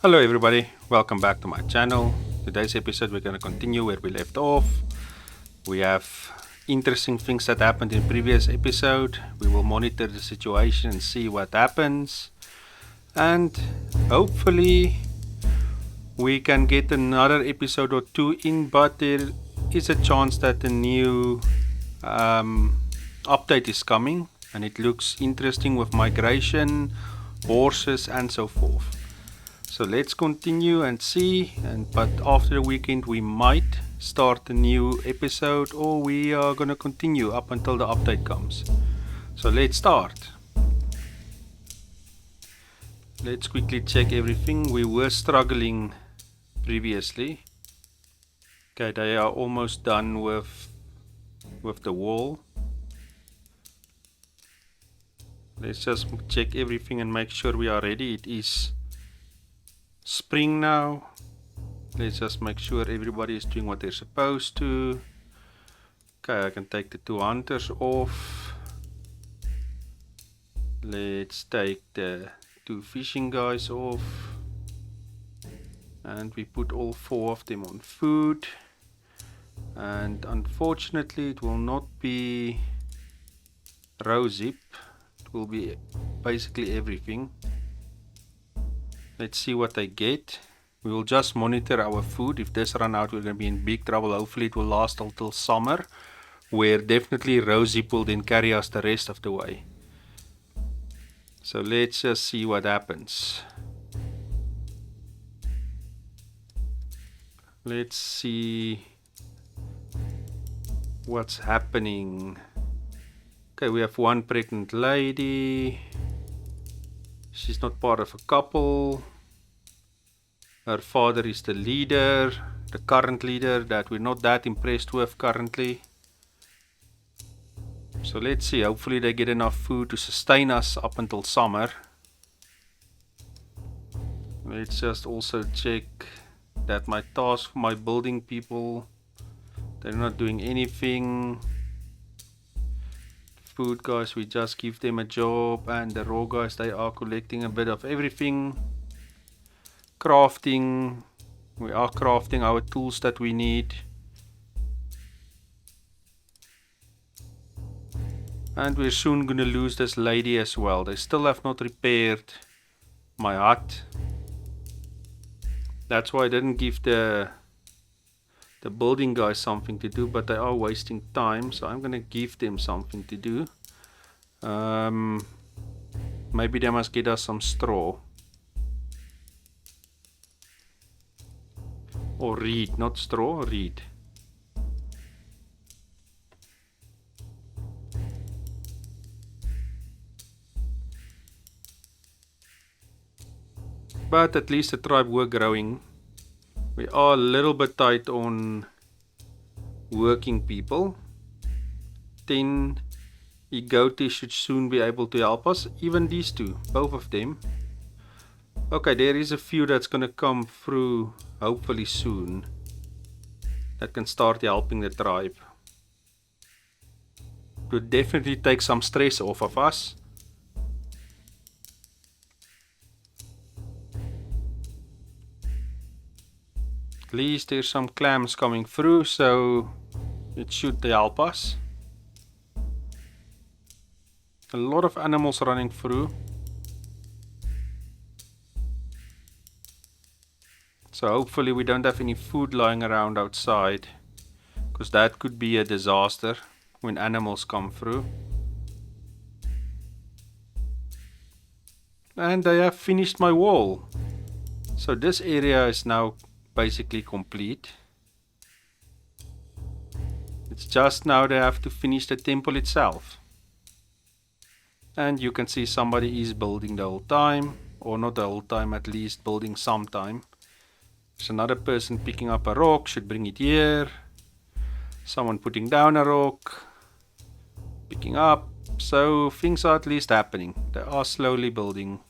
Hello everybody, welcome back to my channel. Today's episode we're going to continue where we left off. We have interesting things that happened in previous episode. We will monitor the situation and see what happens. And hopefully we can get another episode or two in, but there is a chance that a new update is coming and it looks interesting with migration, horses and so forth. So let's continue and see, but after the weekend we might start a new episode or we are gonna continue up until the update comes. So let's start. Let's quickly check everything. We were struggling previously. Okay, they are almost done with the wall. Let's just check everything and make sure we are ready. It is spring now. Let's just make sure everybody is doing what they're supposed to. Okay, I can take the two hunters off. Let's take the two fishing guys off. And we put all four of them on food. And unfortunately it will not be rosehip. It will be basically everything. Let's see what they get. We will just monitor our food. If this run out, we're going to be in big trouble. Hopefully it will last until summer, where definitely rosehip will then carry us the rest of the way. So let's just see what happens. Let's see what's happening. Okay, we have one pregnant lady. She's not part of a couple. Her father is the leader, the current leader that we're not that impressed with currently. So let's see, hopefully they get enough food to sustain us up until summer. Let's just also check that my task for my building people, they're not doing anything. Food guys, we just give them a job, and the raw guys, they are collecting a bit of everything. Crafting, we are crafting our tools that we need. And we're soon gonna lose this lady as well. They still have not repaired my hut. That's why I didn't give the building guys something to do, but they are wasting time, so I'm gonna give them something to do. Maybe they must get us some straw. Or reed, not straw, reed. But at least the tribe were growing. We are a little bit tight on working people. 10 Igoti should soon be able to help us. Even these two, both of them. Okay, there is a few that's gonna come through hopefully soon. That can start helping the tribe. It would definitely take some stress off of us. At least there's some clams coming through, so it should help us. A lot of animals running through. So hopefully we don't have any food lying around outside, because that could be a disaster when animals come through. And I have finished my wall. So this area is now basically complete. It's just now they have to finish the temple itself. And you can see somebody is building the whole time, or not the whole time, at least building sometime. There's another person picking up a rock, should bring it here. Someone putting down a rock, picking up. So things are at least happening. They are slowly building.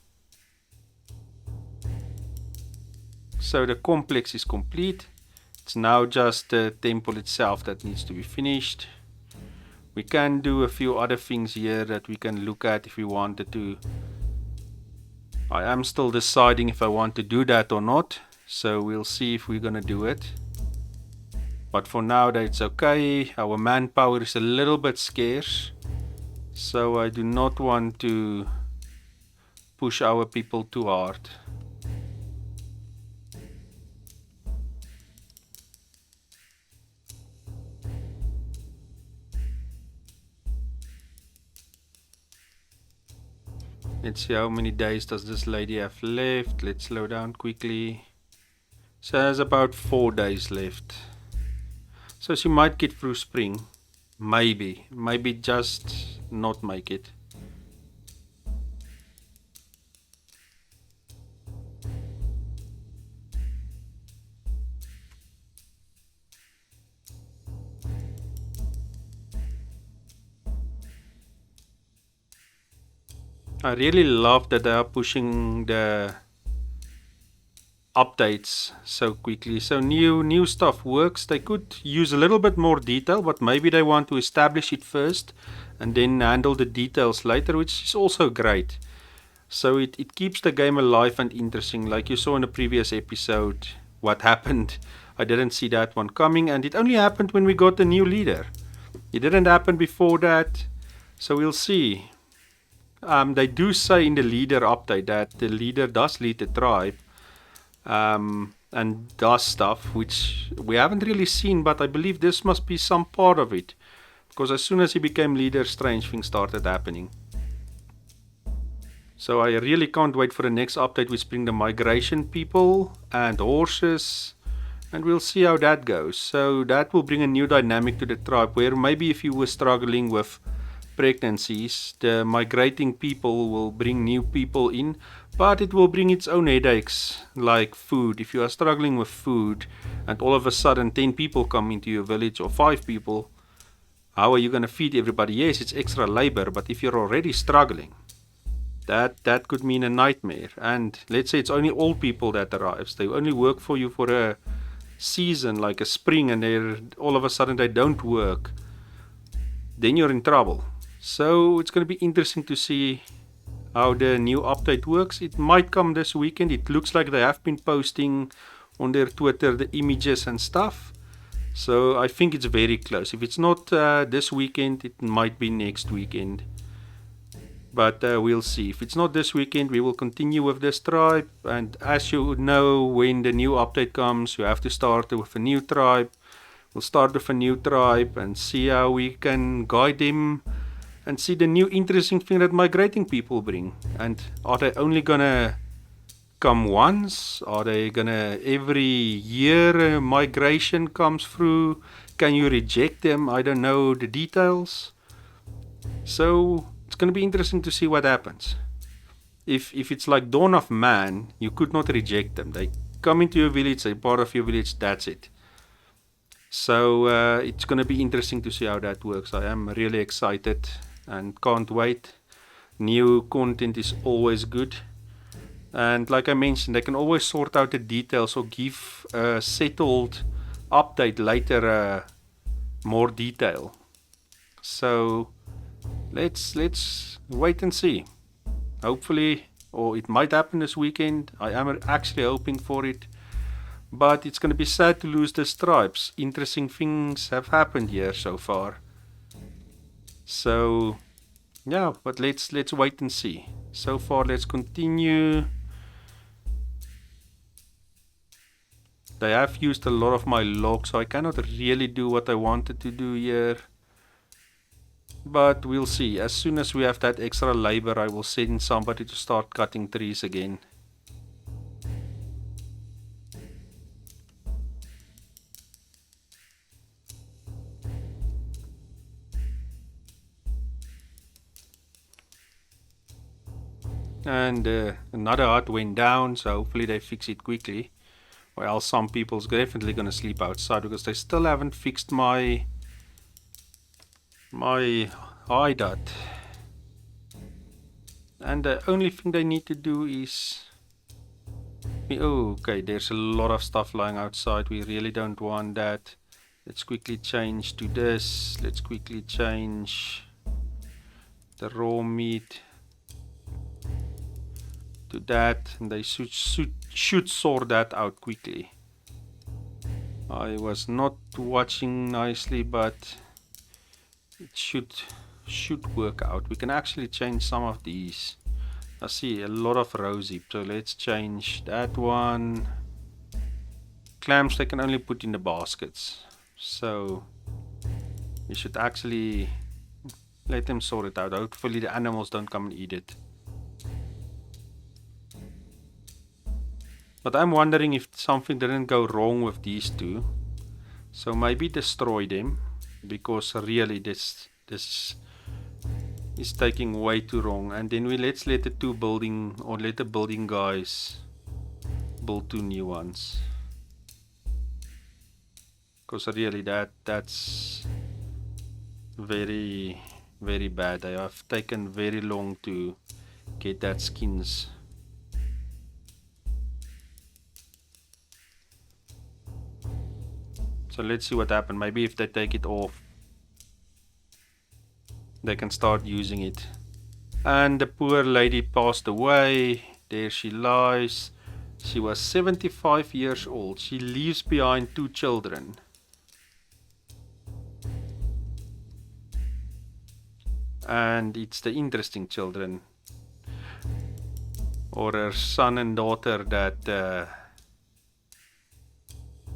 So the complex is complete. It's now just the temple itself that needs to be finished. We can do a few other things here that we can look at if we wanted to I am still deciding if I want to do that or not, so we'll see if we're gonna do it. But for now that's okay. Our manpower is a little bit scarce, so I do not want to push our people too hard. Let's see how many days does this lady have left. Let's slow down quickly. She has about 4 days left. So she might get through spring. Maybe. Maybe just not make it. I really love that they are pushing the updates so quickly. So new stuff works. They could use a little bit more detail, but maybe they want to establish it first and then handle the details later, which is also great. So it keeps the game alive and interesting. Like you saw in the previous episode, what happened. I didn't see that one coming, and it only happened when we got a new leader. It didn't happen before that. So we'll see. They do say in the leader update that the leader does lead the tribe and does stuff which we haven't really seen, but I believe this must be some part of it, because as soon as he became leader, strange things started happening. So I really can't wait for the next update, which bring the migration people and horses, and we'll see how that goes. So that will bring a new dynamic to the tribe, where maybe if you were struggling with pregnancies, the migrating people will bring new people in, but it will bring its own headaches, like food. If you are struggling with food and all of a sudden 10 people come into your village, or 5 people, how are you going to feed everybody? Yes, it's extra labor, but if you're already struggling, that could mean a nightmare. And let's say it's only old people that arrives. They only work for you for a season, like a spring, and they're all of a sudden they don't work. Then you're in trouble. So it's going to be interesting to see how the new update works. It might come this weekend. It looks like they have been posting on their Twitter the images and stuff. So I think it's very close. If it's not this weekend, it might be next weekend. But we'll see. If it's not this weekend, we will continue with this tribe. And as you know, when the new update comes, you have to start with a new tribe. We'll start with a new tribe and see how we can guide them and see the new interesting thing that migrating people bring. And are they only gonna come once? Are they gonna every year migration comes through? Can you reject them? I don't know the details. So it's gonna be interesting to see what happens. If it's like Dawn of Man, you could not reject them. They come into your village, they're part of your village, that's it. So it's going to be interesting to see how that works. I am really excited and can't wait. New content is always good. And like I mentioned, they can always sort out the details or give a settled update later more detail. So let's wait and see. Hopefully, or it might happen this weekend. I am actually hoping for it. But it's going to be sad to lose the stripes. Interesting things have happened here so far. So, yeah, but let's wait and see. So far, let's continue. They have used a lot of my logs, so I cannot really do what I wanted to do here. But we'll see. As soon as we have that extra labor, I will send somebody to start cutting trees again. And another hut went down, so hopefully they fix it quickly. Or else some people's definitely gonna sleep outside, because they still haven't fixed my hide hut. And the only thing they need to do is... Oh, okay, there's a lot of stuff lying outside. We really don't want that. Let's quickly change to this. Let's quickly change the raw meat. to that, and they should sort that out quickly. I was not watching nicely, but it should work out. We can actually change some of these. I see a lot of rosy, so let's change that one. Clams they can only put in the baskets, so we should actually let them sort it out. Hopefully the animals don't come and eat it. But I'm wondering if something didn't go wrong with these two, so maybe destroy them, because really this is taking way too long. And then let's let the building guys build 2 new ones, because really that's very bad. They have taken very long to get that skins. So let's see what happens. Maybe if they take it off, they can start using it. And the poor lady passed away. There she lies. She was 75 years old. She leaves behind 2 children. And it's the interesting children, or her son and daughter, that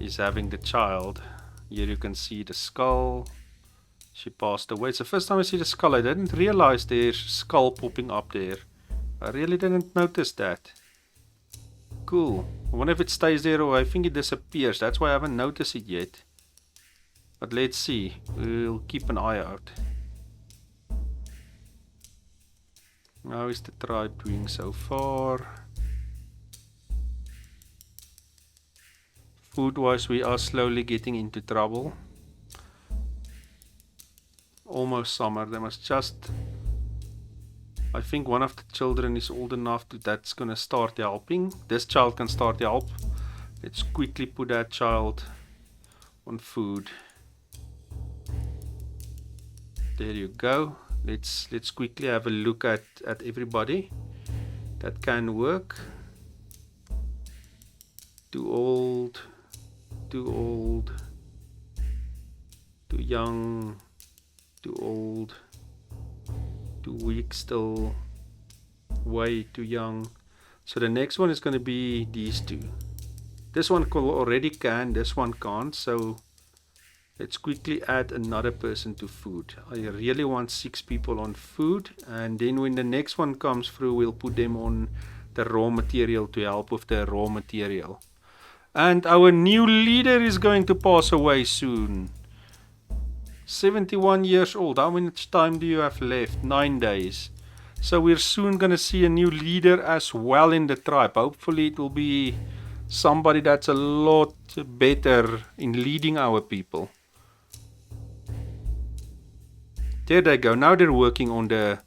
is having the child. Here you can see the skull. She passed away. It's the first time I see the skull. I didn't realize there's skull popping up there. I really didn't notice that. Cool. I wonder if it stays there, or I think it disappears. That's why I haven't noticed it yet. But let's see. We'll keep an eye out. How is the tribe doing so far? Food-wise, we are slowly getting into trouble. Almost summer. They must just... I think one of the children is old enough that's gonna start helping. This child can start help. Let's quickly put that child on food. There you go. Let's quickly have a look at everybody that can work. Too old, too old, too young, too old, too weak still, way too young. So the next one is going to be these two. This one already can, this one can't, so let's quickly add another person to food. I really want 6 people on food, and then when the next one comes through, we'll put them on the raw material to help with the raw material. And our new leader is going to pass away soon. 71 years old. How much time do you have left? 9 days. So we're soon going to see a new leader as well in the tribe. Hopefully it will be somebody that's a lot better in leading our people. There they go. Now they're working on the...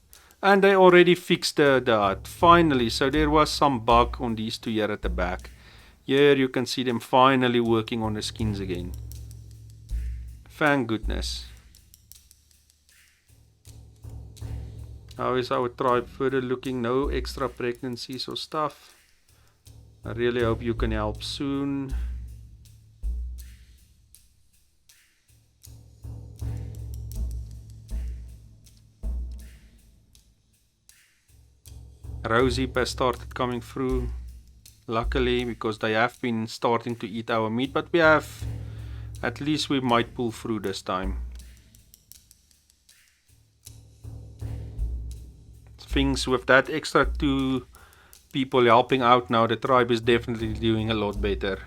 And they already fixed the hut. Finally. So there was some bug on these two here at the back. Here you can see them finally working on the skins again. Thank goodness. How is our tribe further looking? No extra pregnancies or stuff. I really hope you can help soon. Rosy has started coming through. Luckily, because they have been starting to eat our meat, but we have, at least we might pull through this time. Things with that extra 2 people helping out now, the tribe is definitely doing a lot better.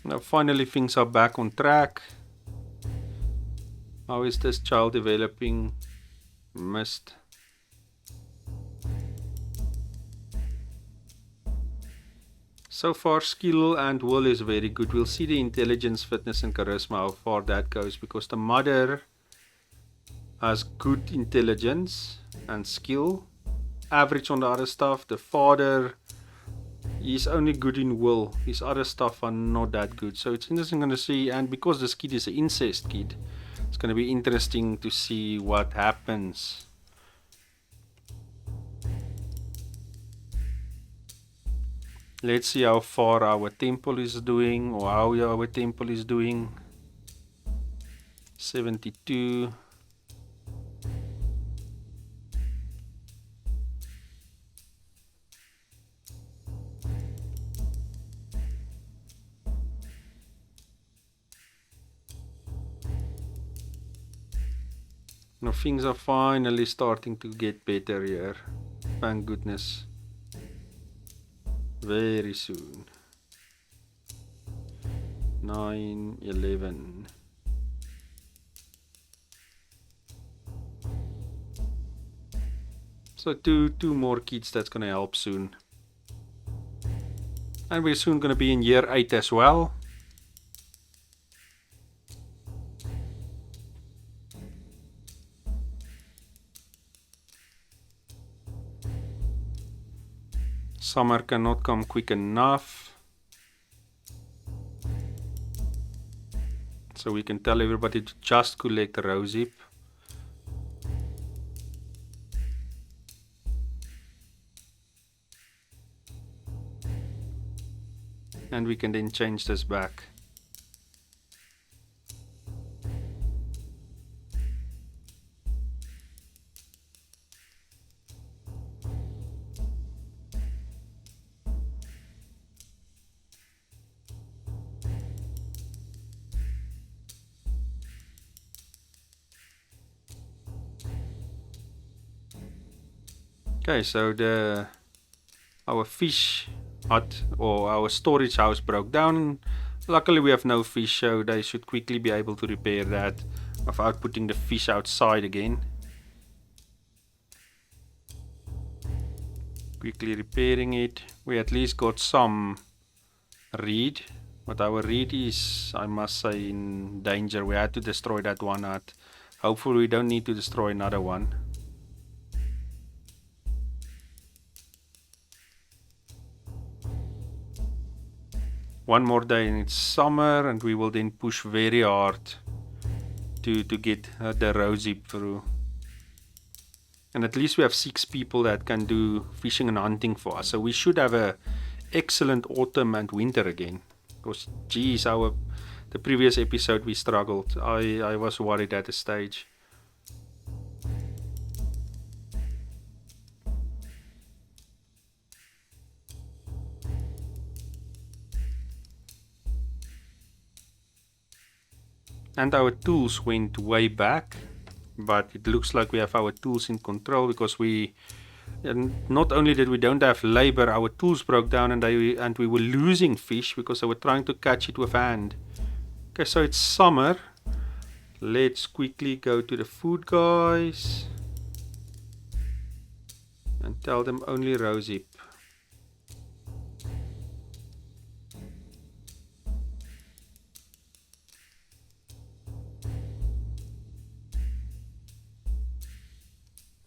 Now finally things are back on track. How is this child developing? Missed. So far skill and will is very good. We'll see the intelligence, fitness and charisma, how far that goes, because the mother has good intelligence and skill. Average on the other stuff. The father He's only good in wool. His other stuff are not that good. So it's interesting to see, and because this kid is an incest kid, it's going to be interesting to see what happens. Let's see how far our temple is doing, or how our temple is doing. 72. Now things are finally starting to get better here. Thank goodness. Very soon. 9, 11. So two more kids, that's gonna help soon. And we're soon gonna be in year 8 as well. Summer cannot come quick enough. So we can tell everybody to just collect the rosehip. And we can then change this back. Okay, so our fish hut or our storage house broke down. Luckily we have no fish, so they should quickly be able to repair that without putting the fish outside again. Quickly repairing it. We at least got some reed, but our reed is, I must say, in danger. We had to destroy that one hut. Hopefully we don't need to destroy another one. One more day and it's summer, and we will then push very hard to get the rosehip through. And at least we have 6 people that can do fishing and hunting for us. So we should have a excellent autumn and winter again. Because geez, the previous episode we struggled. I was worried at the stage. And our tools went way back, but it looks like we have our tools in control, because and not only that we don't have labor, our tools broke down, and we were losing fish because they were trying to catch it with hand. Okay, so it's summer. Let's quickly go to the food guys and tell them only rosehip.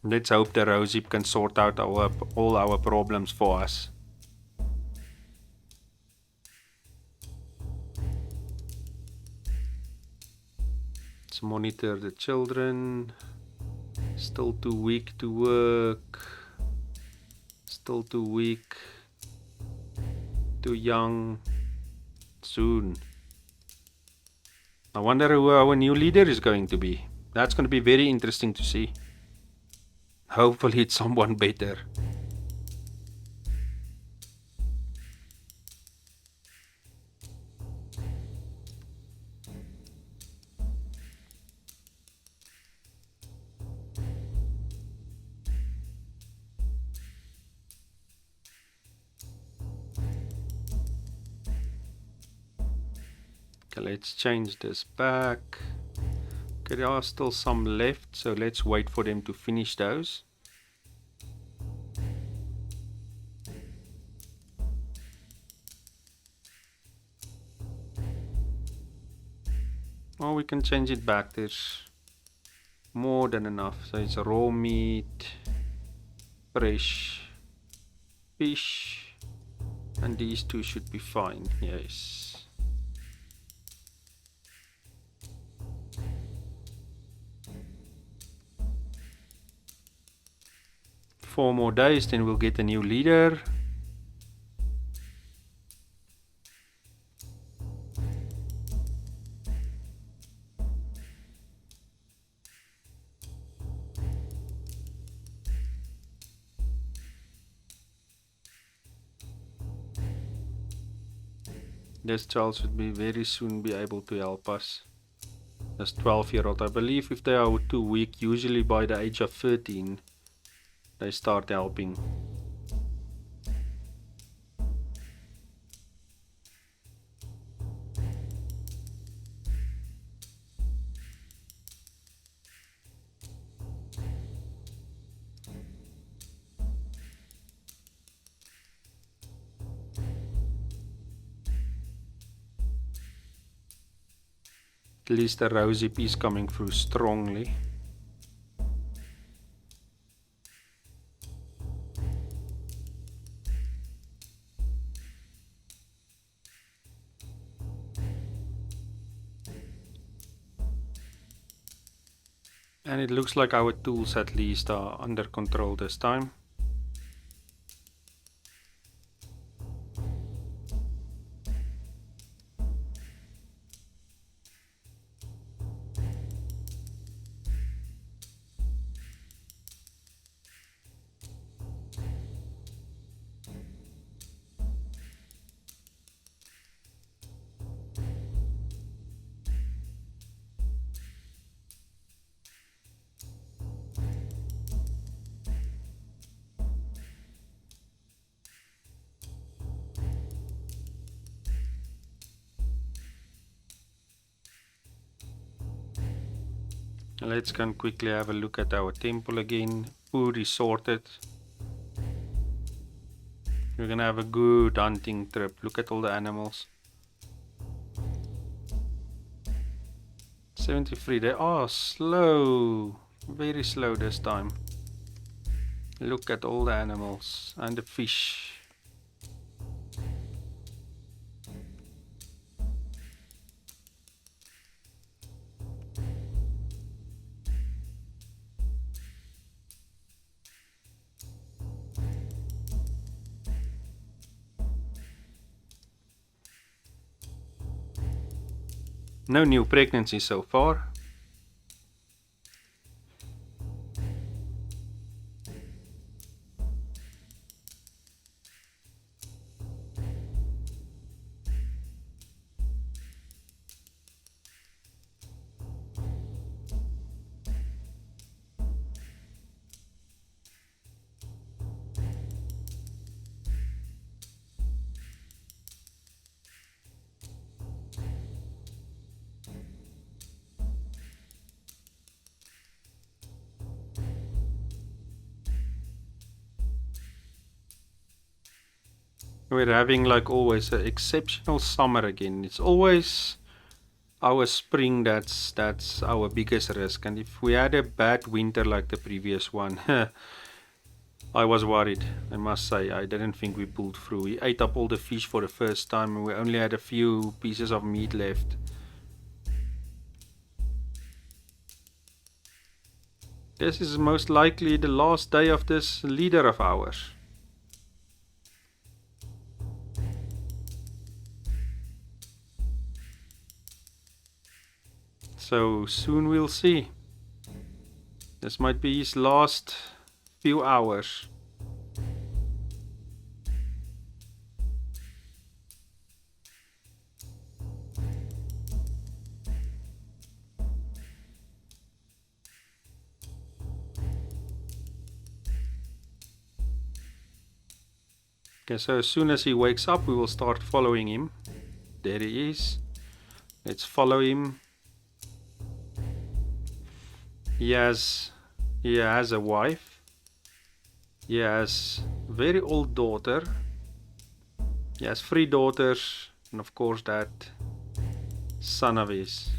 Let's hope the rosehip can sort out all our problems for us. Let's monitor the children. Still too weak to work. Still too weak. Too young. Soon. I wonder who our new leader is going to be. That's going to be very interesting to see. Hopefully it's someone better. Okay, let's change this back. Okay, there are still some left, so let's wait for them to finish those. Or we can change it back. There's more than enough. So it's raw meat, fresh fish, And these two should be fine, yes. Four more days, then we'll get a new leader. This child should be very soon be able to help us. This 12-year-old, I believe if they are too weak, usually by the age of 13, they start helping. At least the Rosie is coming through strongly. And it looks like our tools at least are under control this time. Let's go and quickly have a look at our temple again. Food is sorted. We're gonna have a good hunting trip. Look at all the animals. 73. They are slow. Very slow this time. Look at all the animals and the fish. No new pregnancy so far. We're having, like always, an exceptional summer again. It's always our spring that's our biggest risk. And if we had a bad winter like the previous one, I was worried, I must say. I didn't think we pulled through. We ate up all the fish for the first time and we only had a few pieces of meat left. This is most likely the last day of this leader of ours. So soon we'll see. This might be his last few hours. Okay, so as soon as he wakes up, we will start following him. There he is. Let's follow him. He has a wife. He has a very old daughter. He has 3 daughters, and of course that son of his.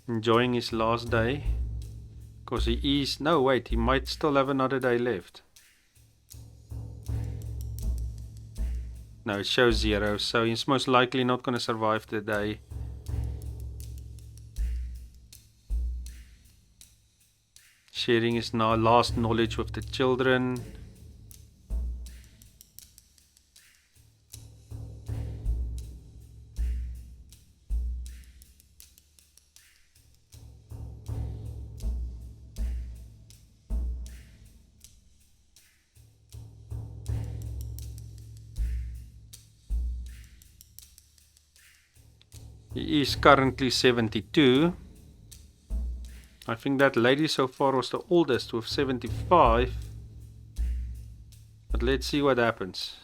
enjoying his last day. Because he is... No, wait, he might still have another day left. No, it shows 0, so he's most likely not going to survive the day. Sharing his last knowledge with the children. He is currently 72. I think that lady so far was the oldest with 75. But let's see what happens.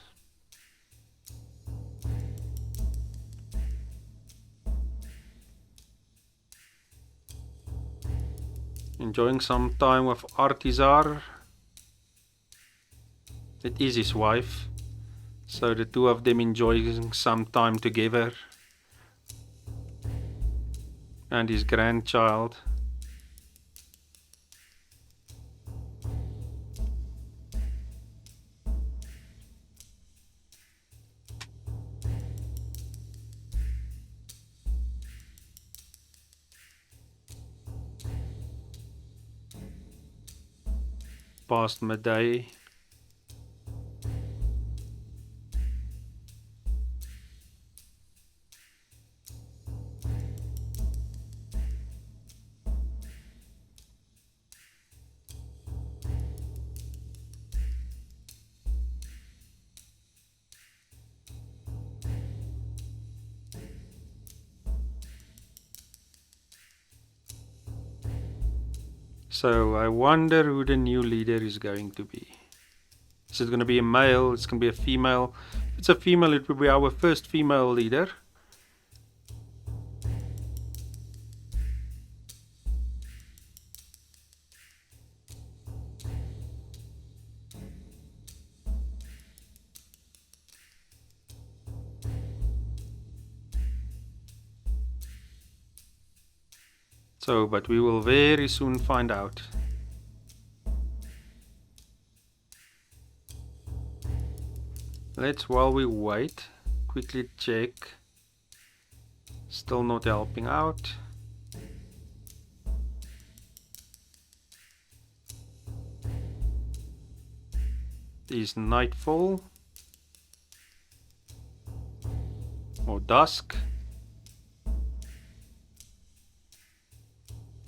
Enjoying some time with Artizar. It is his wife. So the two of them enjoying some time together. And his grandchild. Past midday. So I wonder who the new leader is going to be. Is it going to be a male? It's going to be a female. If it's a female, it will be our first female leader. So, but we will very soon find out. Let's, while we wait, quickly check. Still not helping out. It is nightfall. Or dusk.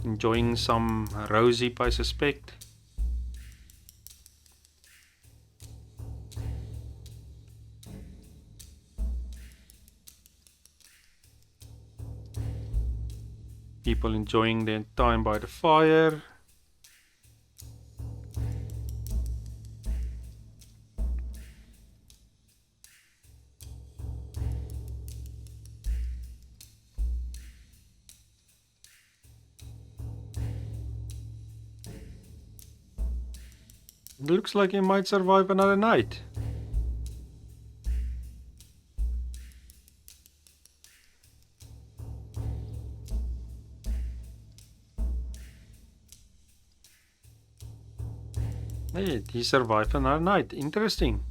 Enjoying some rosy, I suspect. People enjoying their time by the fire. It looks like he might survive another night. Hey, he survived another night. Interesting.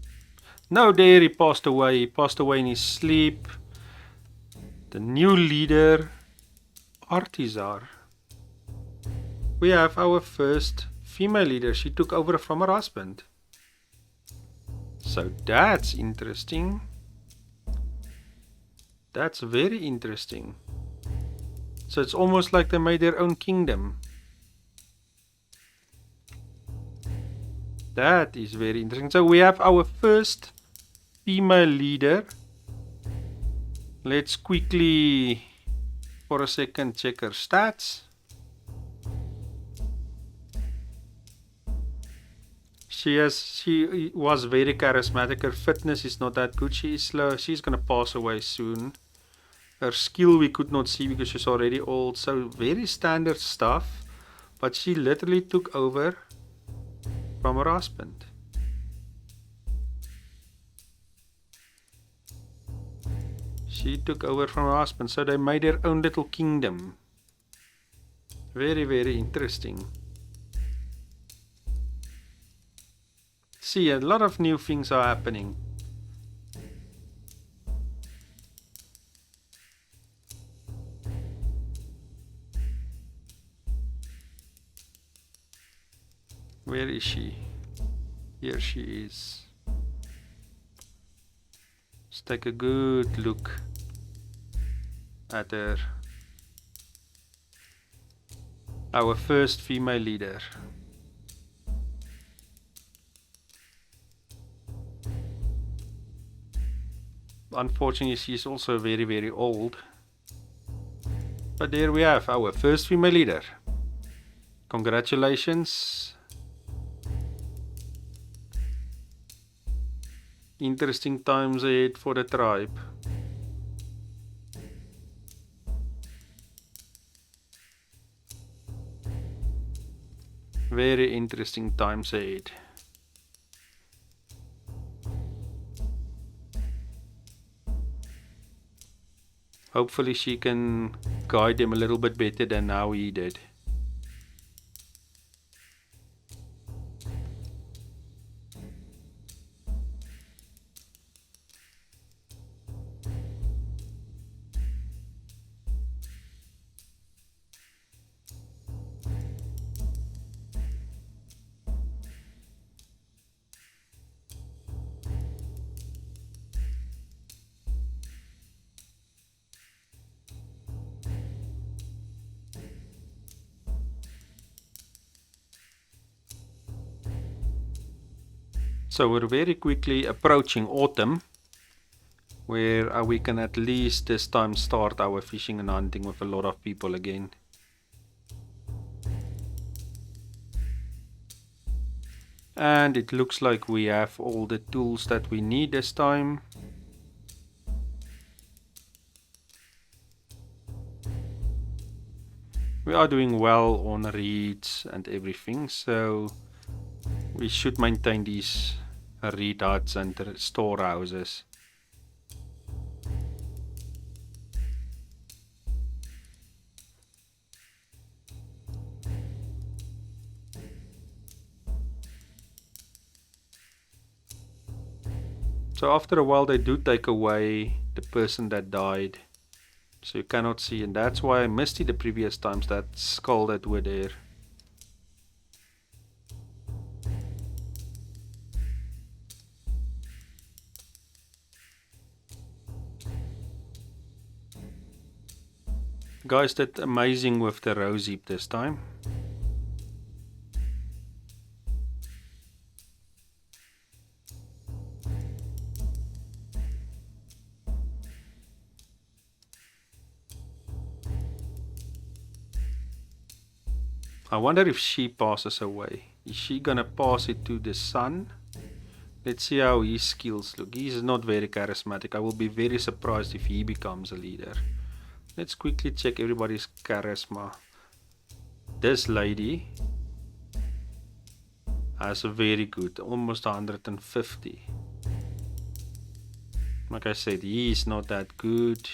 No, there he passed away. He passed away in his sleep. The new leader, Artizar. We have our first female leader. She took over from her husband. So that's interesting. That's very interesting. So it's almost like they made their own kingdom. That is very interesting. So we have our first female leader. Let's quickly, for a second, check her stats. She was very charismatic. Her fitness is not that good. She is slow. She's gonna pass away soon. Her skill we could not see because she's already old. So very standard stuff. But she literally took over from her husband. She took over from her husband. So they made their own little kingdom. Very, very interesting. See, a lot of new things are happening. Where is she? Here she is. Let's take a good look at her. Our first female leader. Unfortunately, she's also very, very old. But there we have our first female leader. Congratulations. Interesting times ahead for the tribe. Very interesting times ahead. Hopefully she can guide them a little bit better than how he did. So we're very quickly approaching autumn, where we can at least this time start our fishing and hunting with a lot of people again. And it looks like we have all the tools that we need this time. We are doing well on reeds and everything, so we should maintain these reed huts and storehouses. So after a while they do take away the person that died, so you cannot see, and that's why I missed it the previous times, that skull that were there. Guys did amazing with the rose heap this time. I wonder if she passes away. Is she gonna pass it to the son? Let's see how his skills look. He's not very charismatic. I will be very surprised if he becomes a leader. Let's quickly check everybody's charisma. This lady has a very good, almost 150. Like I said, he's not that good.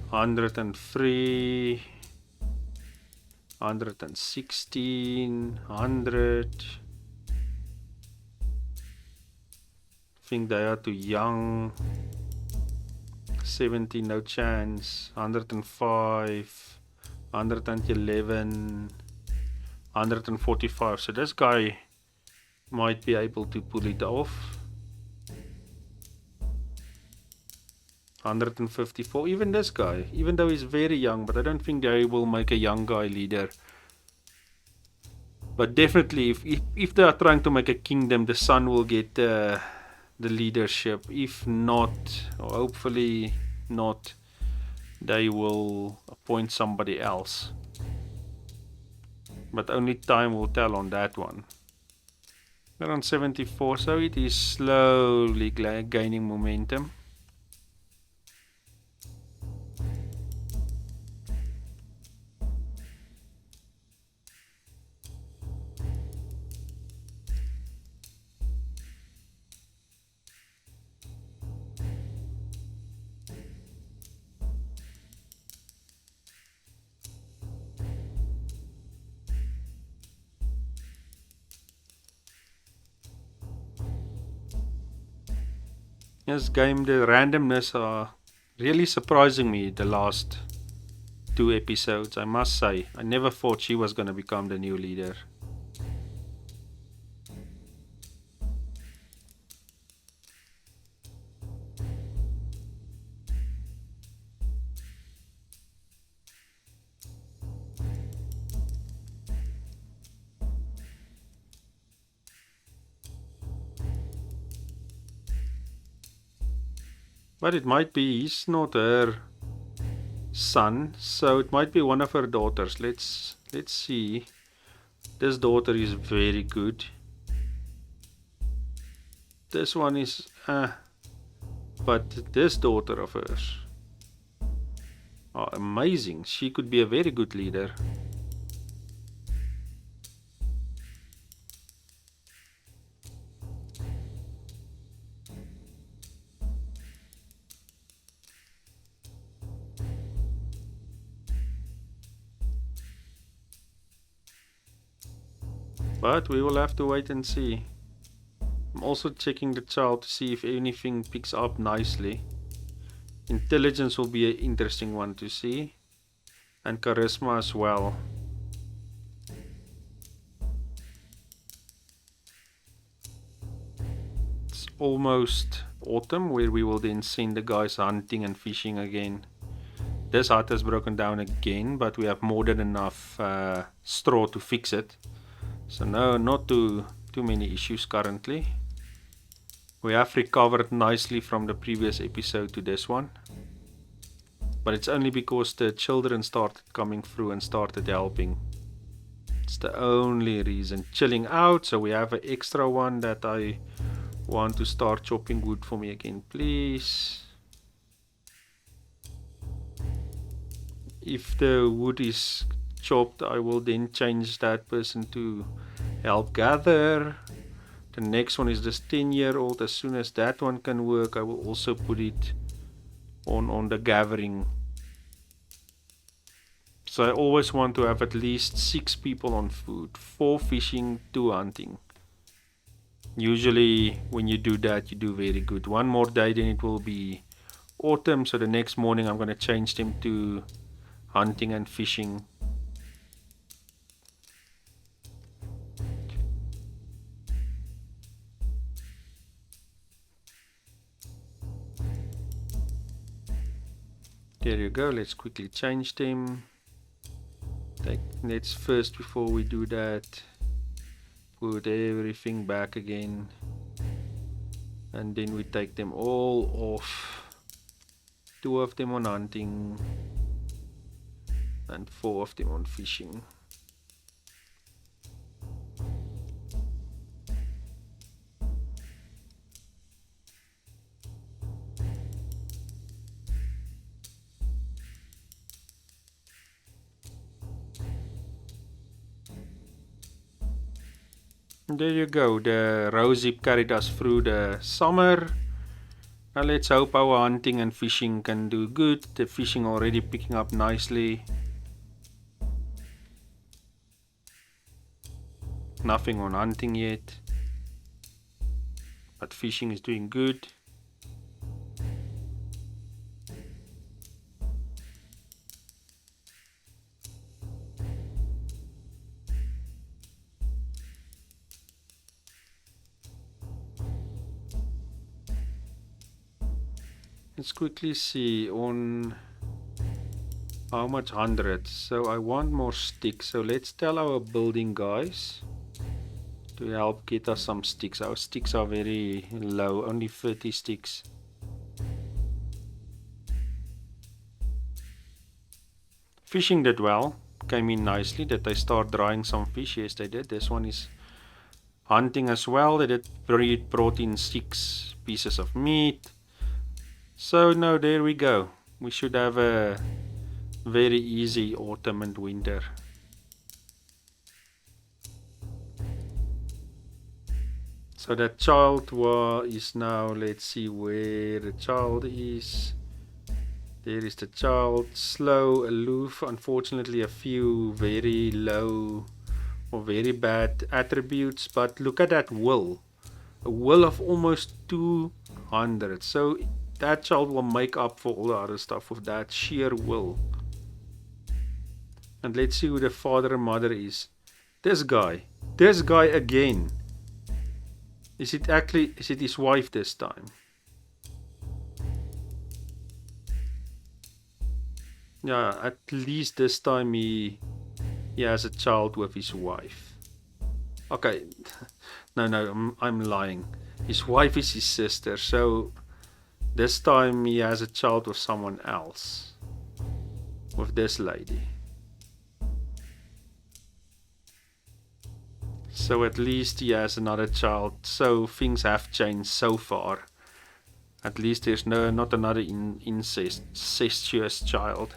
103, 116, 100. I think they are too young. 70, no chance. 105, 111, 145. So this guy might be able to pull it off. 154. Even this guy, even though he's very young, but I don't think they will make a young guy leader. But definitely, if they are trying to make a kingdom, the son will get the leadership. If not, or hopefully not, they will appoint somebody else. But only time will tell on that one. We're on 74, so it is slowly gaining momentum. This game, the randomness are really surprising me the last 2 episodes, I must say. I never thought she was going to become the new leader. But it might be he's not her son, so it might be one of her daughters. Let's see. This daughter is very good. This one is but this daughter of hers, oh, amazing. She could be a very good leader. But we will have to wait and see. I'm also checking the child to see if anything picks up nicely. Intelligence will be an interesting one to see. And charisma as well. It's almost autumn, where we will then send the guys hunting and fishing again. This hut has broken down again, but we have more than enough straw to fix it. So no, not too many issues currently. We have recovered nicely from the previous episode to this one. But it's only because the children started coming through and started helping. It's the only reason. Chilling out, so we have an extra one that I want to start chopping wood for me again, please. If the wood is chopped, I will then change that person to help gather. The next one is this 10-year-old. As soon as that one can work, I will also put it on the gathering. So I always want to have at least 6 people on food, 4 fishing, 2 hunting. Usually when you do that, you do very good. One more day, then it will be autumn, so the next morning I'm going to change them to hunting and fishing. There you go. Let's quickly change them. Let's first, before we do that, put everything back again, and then we take them all off. 2 of them on hunting and 4 of them on fishing. There you go, the rosehip carried us through the summer. Now let's hope our hunting and fishing can do good. The fishing already picking up nicely. Nothing on hunting yet, but fishing is doing good. Let's quickly see on how much 100. So I want more sticks. So let's tell our building guys to help get us some sticks. Our sticks are very low, only 30 sticks. Fishing did well, came in nicely. Did they start drying some fish? Yes, they did. This one is hunting as well. They did brought in 6 pieces of meat. So now there we go. We should have a very easy autumn and winter. So that child is now, let's see where the child is. There is the child, slow, aloof. Unfortunately, a few very low or very bad attributes. But look at that will. A will of almost 200 100. So that child will make up for all the other stuff with that sheer will. And let's see who the father and mother is. This guy. This guy again. Is it his wife this time? Yeah, at least this time he has a child with his wife. Okay, no, I'm lying. His wife is his sister, so this time he has a child with someone else. With this lady. So at least he has another child. So things have changed so far. At least there's not another incestuous child.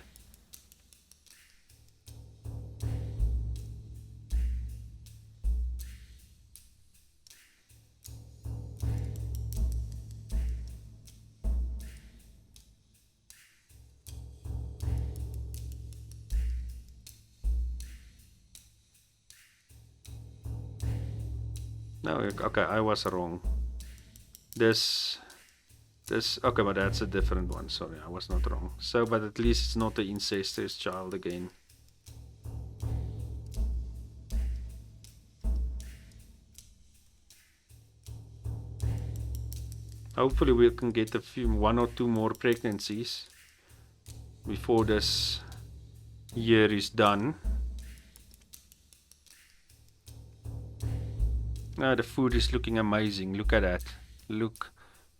No, okay, I was wrong. This, okay, but that's a different one. Sorry, I was not wrong. So, but at least it's not the incestuous child again. Hopefully we can get one or two more pregnancies before this year is done. The food is looking amazing. Look at that. Look,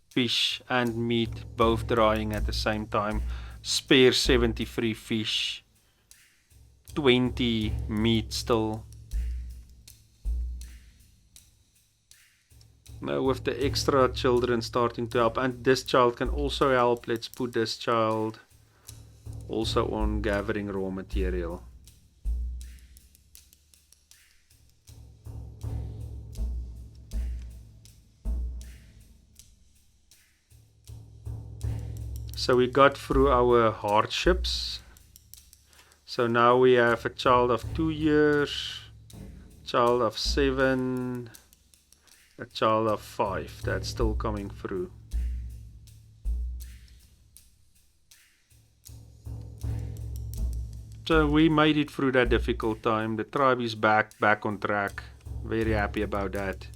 fish and meat both drying at the same time. Spare 73 fish, 20 meat still. Now with the extra children starting to help, and this child can also help. Let's put this child also on gathering raw material. So we got through our hardships. So now we have a child of 2 years, child of 7, a child of 5. That's still coming through. So we made it through that difficult time. The tribe is back on track. Very happy about that.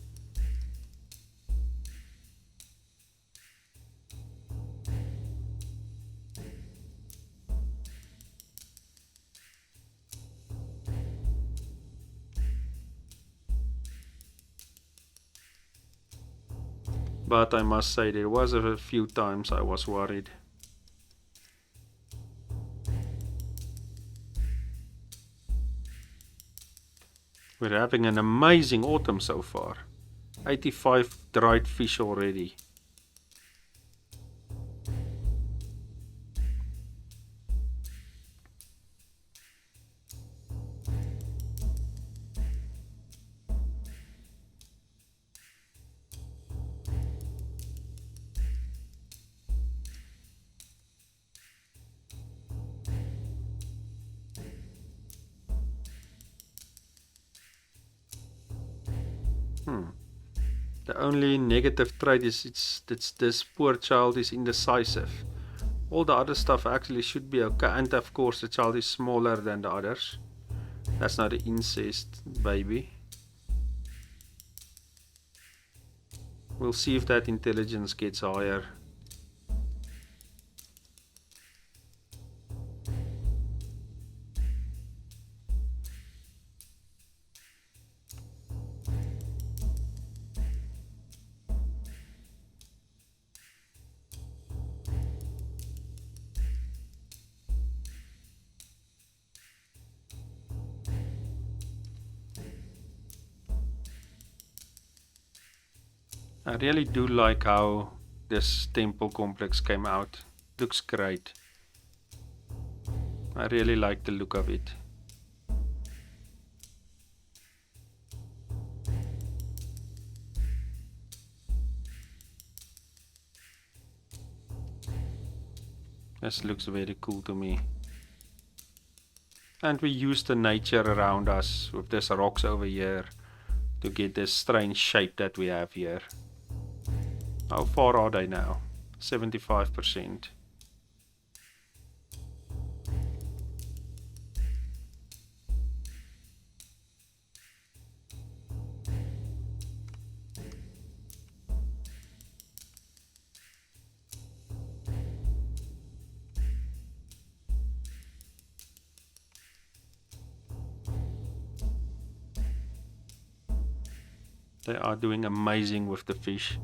But I must say there was a few times I was worried. We're having an amazing autumn so far. 85 dried fish already. The only negative trait is this poor child is indecisive. All the other stuff actually should be okay, and of course the child is smaller than the others. That's not an incest baby. We'll see if that intelligence gets higher. I really do like how this temple complex came out. Looks great. I really like the look of it. This looks very cool to me. And we use the nature around us with these rocks over here to get this strange shape that we have here. How far are they now? 75%. They are doing amazing with the fish.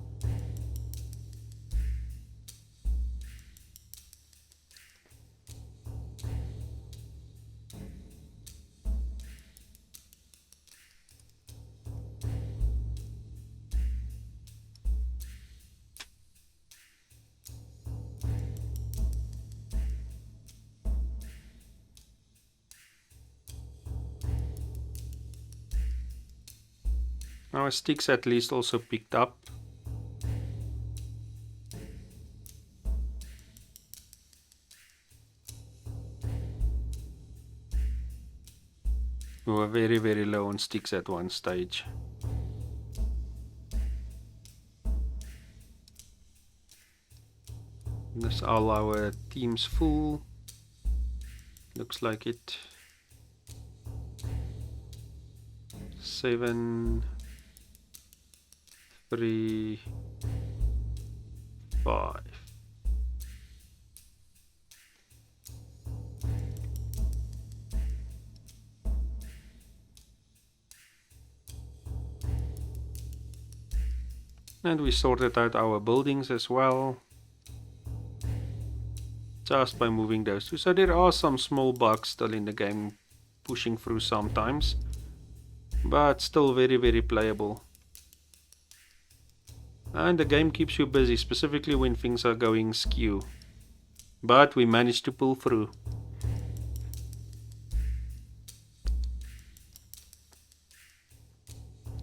Our sticks at least also picked up. We were very low on sticks at one stage. This all our team's full. Looks like it. 7, 3, 5. And we sorted out our buildings as well, just by moving those two. So there are some small bugs still in the game pushing through sometimes, but still very playable. And the game keeps you busy, specifically when things are going skew. But we managed to pull through.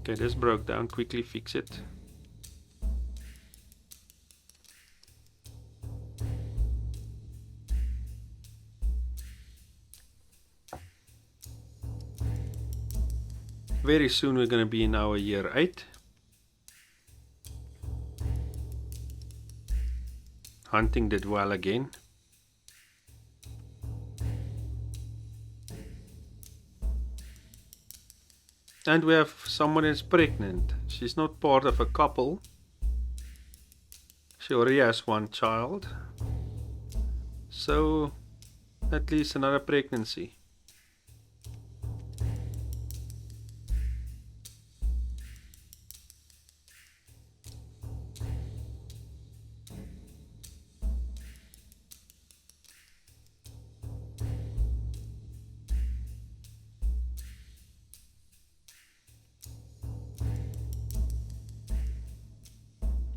Okay, this broke down. Quickly fix it. Very soon we're going to be in our year 8. Hunting did well again. And we have someone is pregnant. She's not part of a couple. She already has one child. So at least another pregnancy.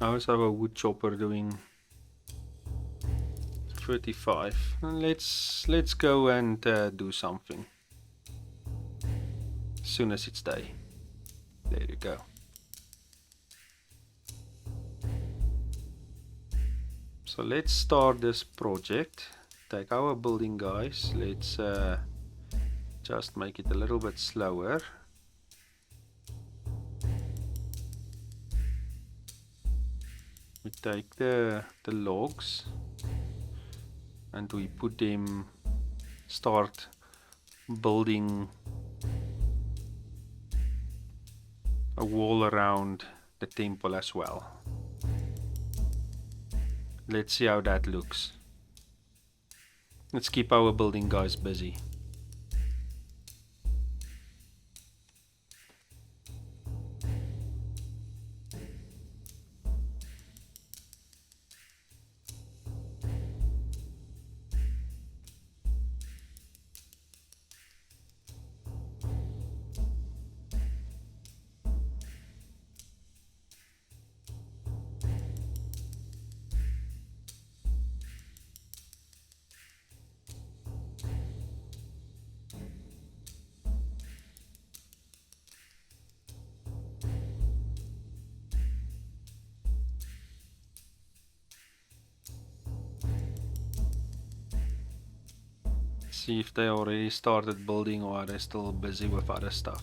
How's our wood chopper doing? 35. Let's go and do something. As soon as it's day. There you go. So let's start this project. Take our building guys. Let's just make it a little bit slower. We take the logs and we put them, start building a wall around the temple as well. Let's see how that looks. Let's keep our building guys busy. See if they already started building or are they still busy with other stuff.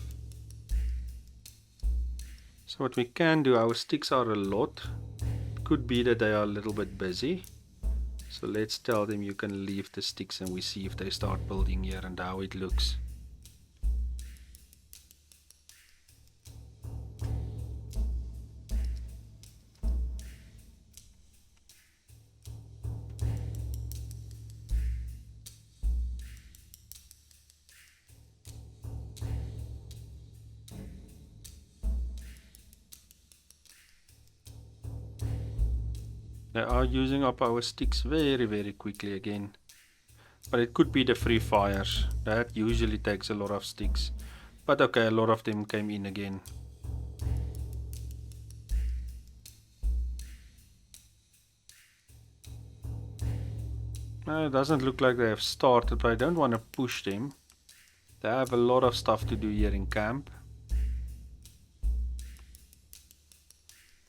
So what we can do, our sticks are a lot could be that they are a little bit busy. So let's tell them you can leave the sticks and we see if they start building here and how it looks. They are using up our sticks very quickly again. But it could be the free fires. That usually takes a lot of sticks. But okay, a lot of them came in again. It doesn't look like they have started, but I don't want to push them. They have a lot of stuff to do here in camp.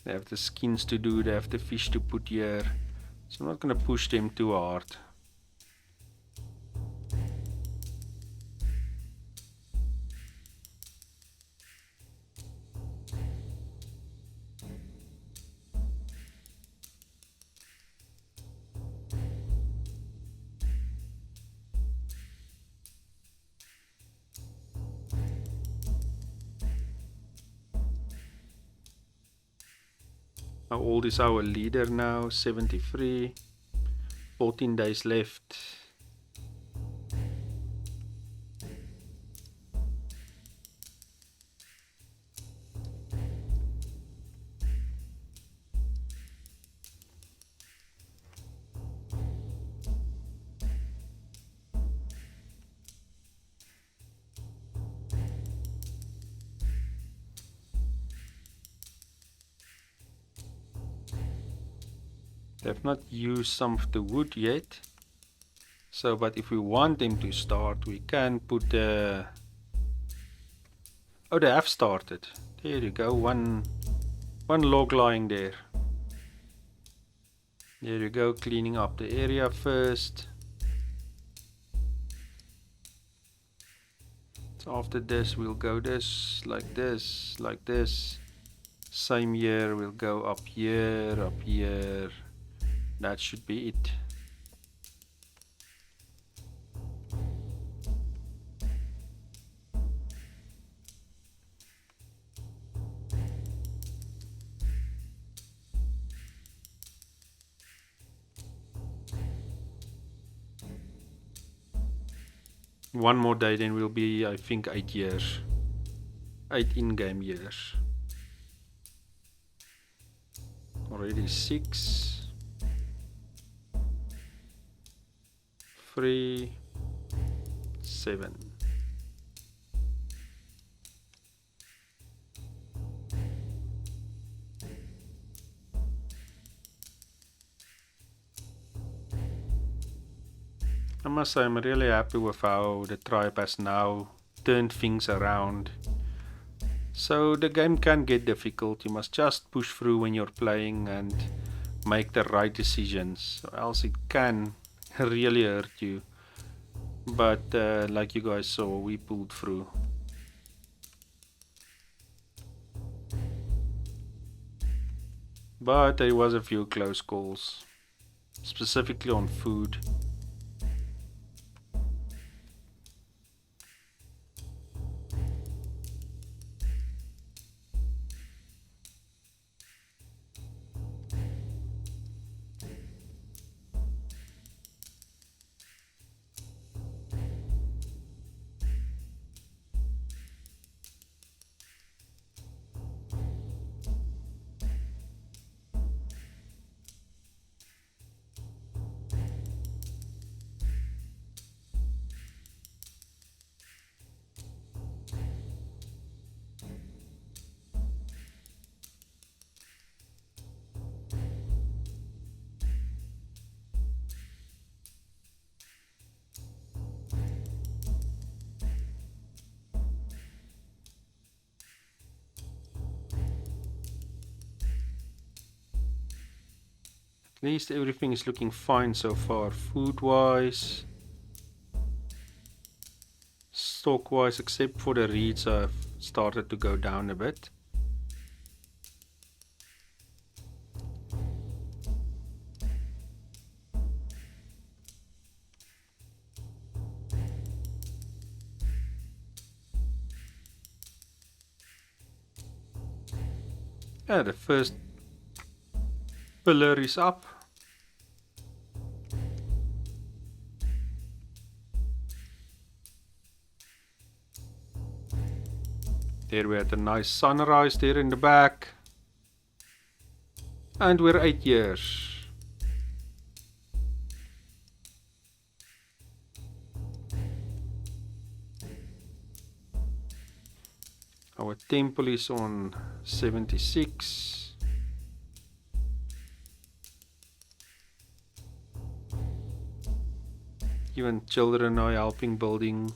They have the skins to do, they have the fish to put here. So I'm not going to push them too hard. How old is our leader now? 73. 14 days left. They've not used some of the wood yet. So, but if we want them to start, we can put the... Oh, they have started. There you go, one log lying there. There you go, cleaning up the area first. So after this, we'll go this, like this, like this. Same here, we'll go up here, up here. That should be it. One more day, then we'll be, I think, 8 years. 8 in-game years. Already 6. 3. 7. I must say I'm really happy with how the tribe has now turned things around. So the game can get difficult, you must just push through when you're playing and make the right decisions, or else it can really hurt you. But like you guys saw, we pulled through. But there was a few close calls, specifically on food. At least everything is looking fine so far, food wise, stock wise, except for the reeds have started to go down a bit. Yeah, the first pillar is up. There we had a nice sunrise there in the back. And we're 8 years. Our temple is on 76. Even children are helping building.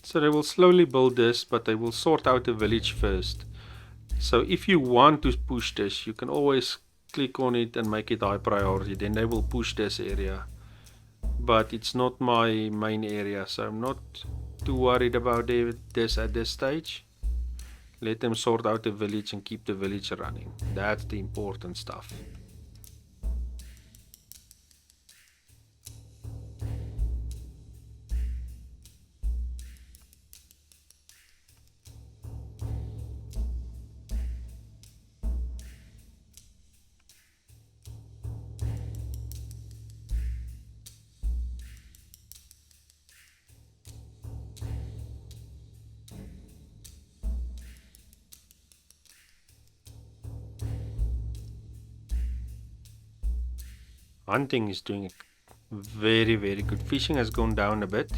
So they will slowly build this, but they will sort out the village first. So if you want to push this, you can always click on it and make it high priority. Then they will push this area. But it's not my main area, so I'm not too worried about this at this stage. Let them sort out the village and keep the village running. That's the important stuff. Hunting is doing very, very good. Fishing has gone down a bit.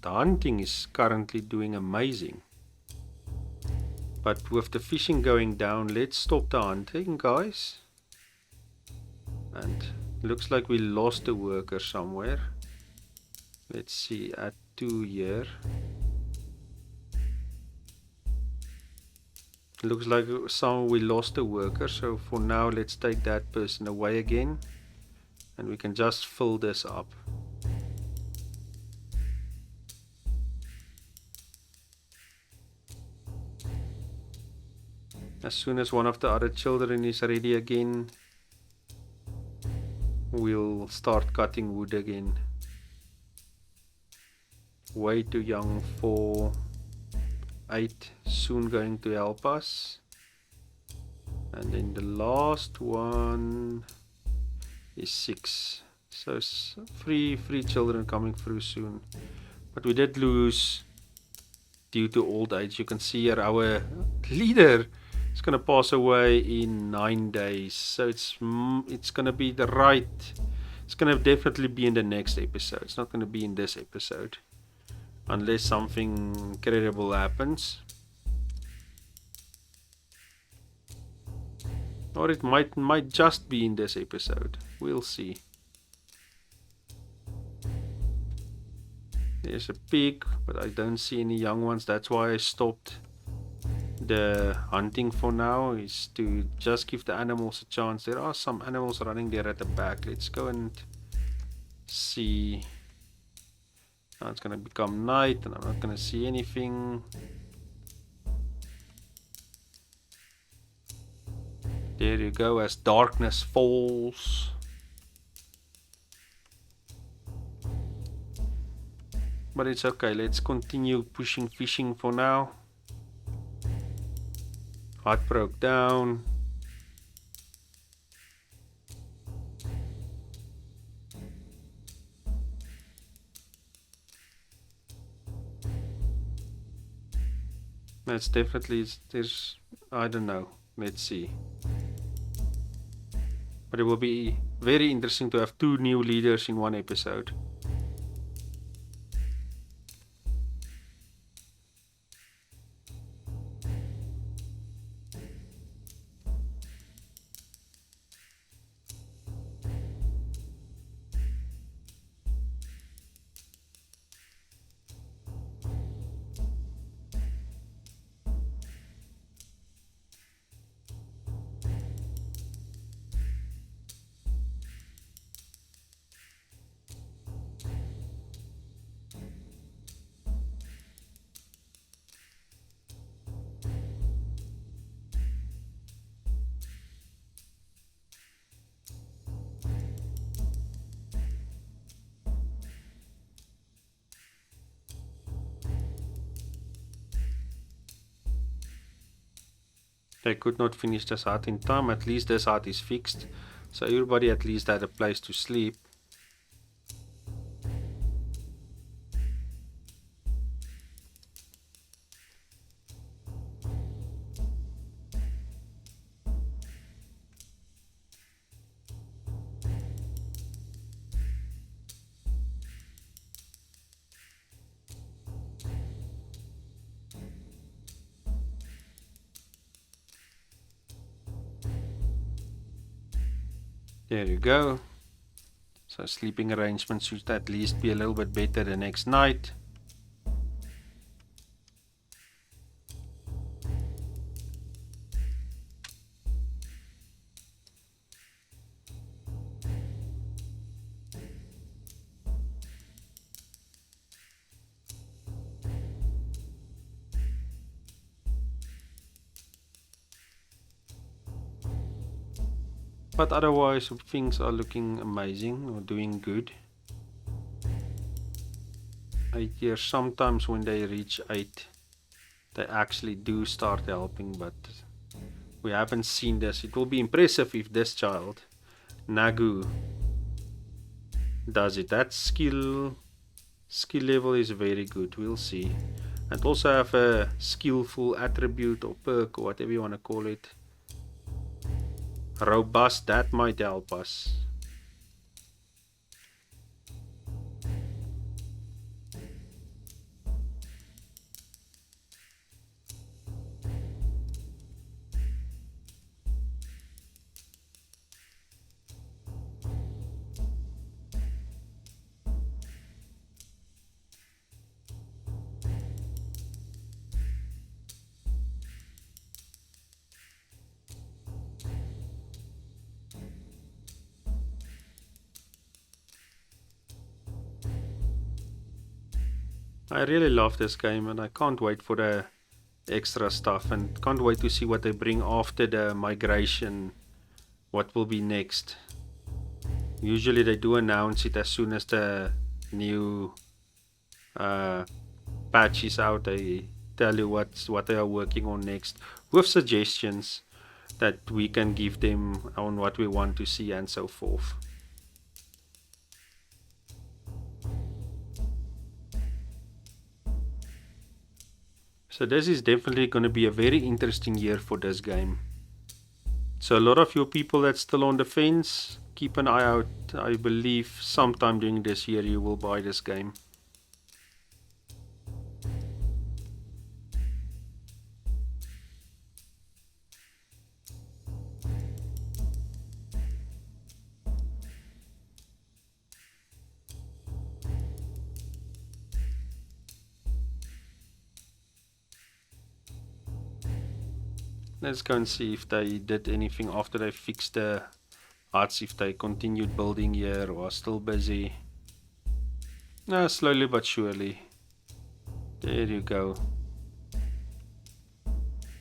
The hunting is currently doing amazing. But with the fishing going down, let's stop the hunting, guys. And looks like we lost a worker somewhere. Let's see, add 2 here. Looks like we lost a worker, so for now let's take that person away again. And we can just fill this up. As soon as one of the other children is ready again, we'll start cutting wood again. Way too young for 8, soon going to help us. And then the last one is 6. So 3 children coming through soon. But we did lose due to old age. You can see here our leader is going to pass away in 9 days. So it's going to be it's going to definitely be in the next episode. It's not going to be in this episode. Unless something incredible happens. Or it might just be in this episode. We'll see. There's a pig, but I don't see any young ones. That's why I stopped the hunting for now, is to just give the animals a chance. There are some animals running there at the back. Let's go and see. Now it's going to become night and I'm not going to see anything. There you go, as darkness falls. But it's okay, let's continue pushing fishing for now. Hut broke down. That's definitely, there's, I don't know, let's see. But it will be very interesting to have 2 new leaders in one episode. They could not finish this hut in time. At least this hut is fixed. So everybody at least had a place to sleep. There you go. So sleeping arrangements should at least be a little bit better the next night. But otherwise things are looking amazing or doing good. 8 years, sometimes when they reach 8 they actually do start helping, but we haven't seen this. It will be impressive if this child, Nagu, does it. That skill level is very good. We'll see. And also have a skillful attribute or perk or whatever you want to call it. Robust, that might help us. I really love this game and I can't wait for the extra stuff and can't wait to see what they bring after the migration, what will be next. Usually they do announce it as soon as the new patch is out. They tell you what they are working on next with suggestions that we can give them on what we want to see and so forth. So this is definitely going to be a very interesting year for this game. So a lot of you people that's still on the fence, keep an eye out. I believe sometime during this year you will buy this game. Let's go and see if they did anything after they fixed the huts, if they continued building here or are still busy. No, slowly but surely. There you go.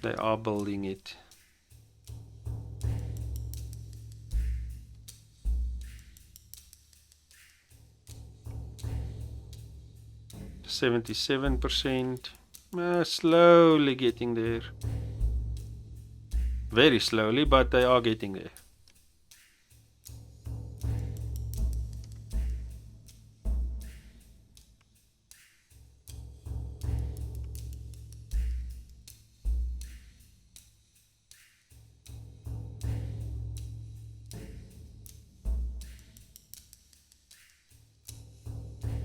They are building it. %77%. Slowly getting there. Very slowly, but they are getting there.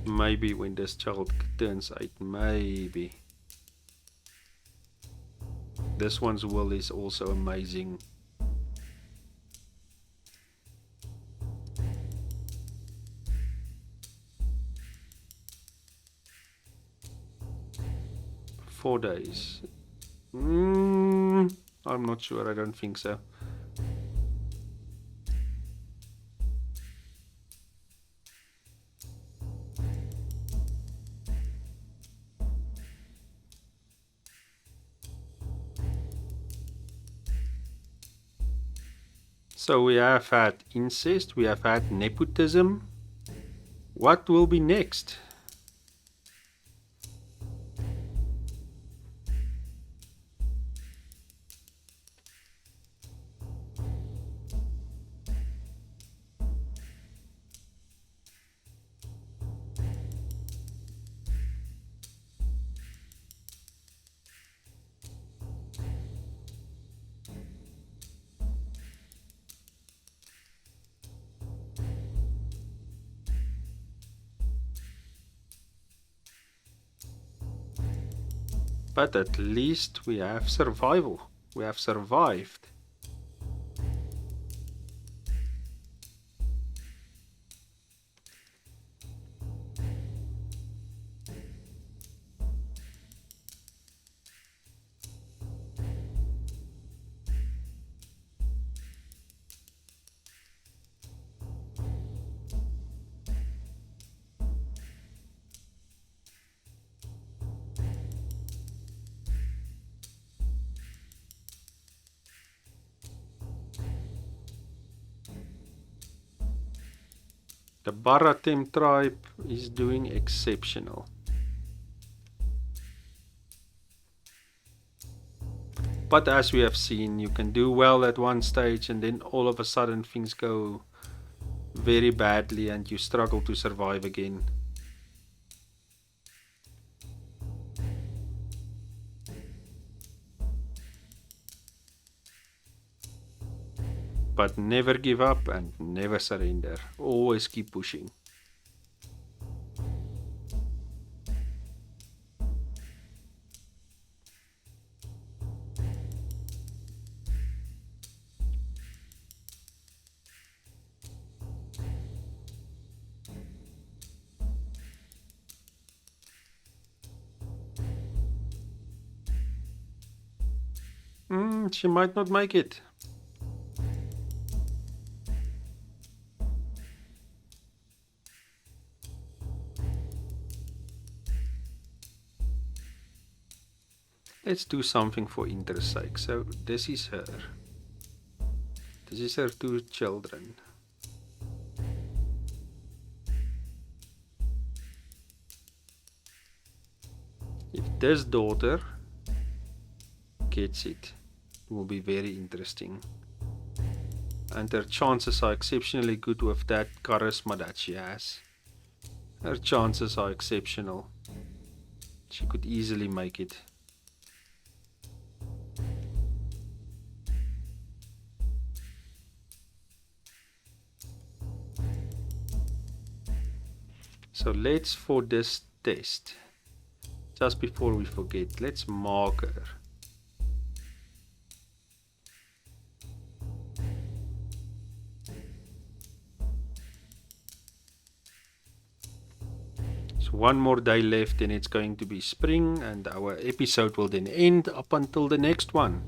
Maybe when this child turns 8, maybe. This one's will is also amazing. Four days. I'm not sure. I don't think so. So we have had incest, we have had nepotism. What will be next? But at least we have survival. We have survived. The Baratem tribe is doing exceptional. But as we have seen, you can do well at one stage and then all of a sudden things go very badly and you struggle to survive again. But never give up and never surrender. Always keep pushing. She might not make it. Let's do something for interest's sake. So this is her. This is her 2 children. If this daughter gets it, it will be very interesting. And her chances are exceptionally good with that charisma that she has. Her chances are exceptional. She could easily make it. So let's, for this test, just before we forget, let's mark her. So one more day left and it's going to be spring and our episode will then end up until the next one.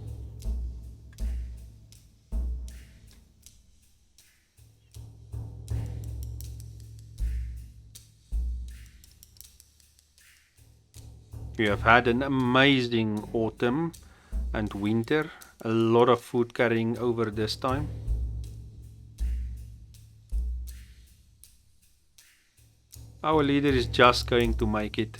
We have had an amazing autumn and winter, a lot of food carrying over this time. Our leader is just going to make it.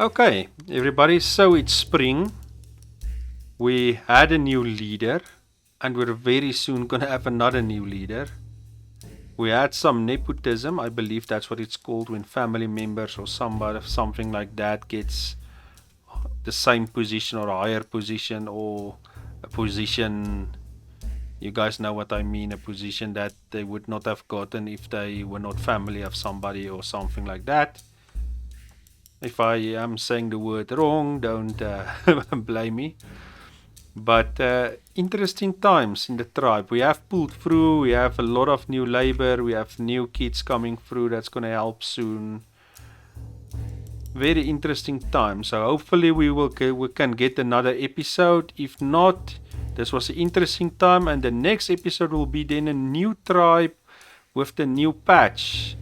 Okay, everybody, so it's spring. We had a new leader and we're very soon going to have another new leader. We had some nepotism, I believe that's what it's called when family members or somebody, something like that gets the same position or a higher position or a position, you guys know what I mean, a position that they would not have gotten if they were not family of somebody or something like that. If I am saying the word wrong, don't blame me. But interesting times in the tribe. We have pulled through, we have a lot of new labor, we have new kids coming through that's going to help soon. Very interesting time. So hopefully we can get another episode. If not, this was an interesting time and the next episode will be then a new tribe with the new patch.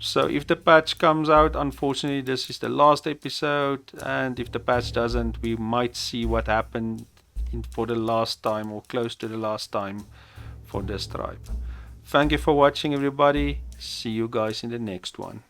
So if the patch comes out, unfortunately this is the last episode, and if the patch doesn't, we might see what happened for the last time or close to the last time for this tribe. Thank you for watching, everybody. See you guys in the next one.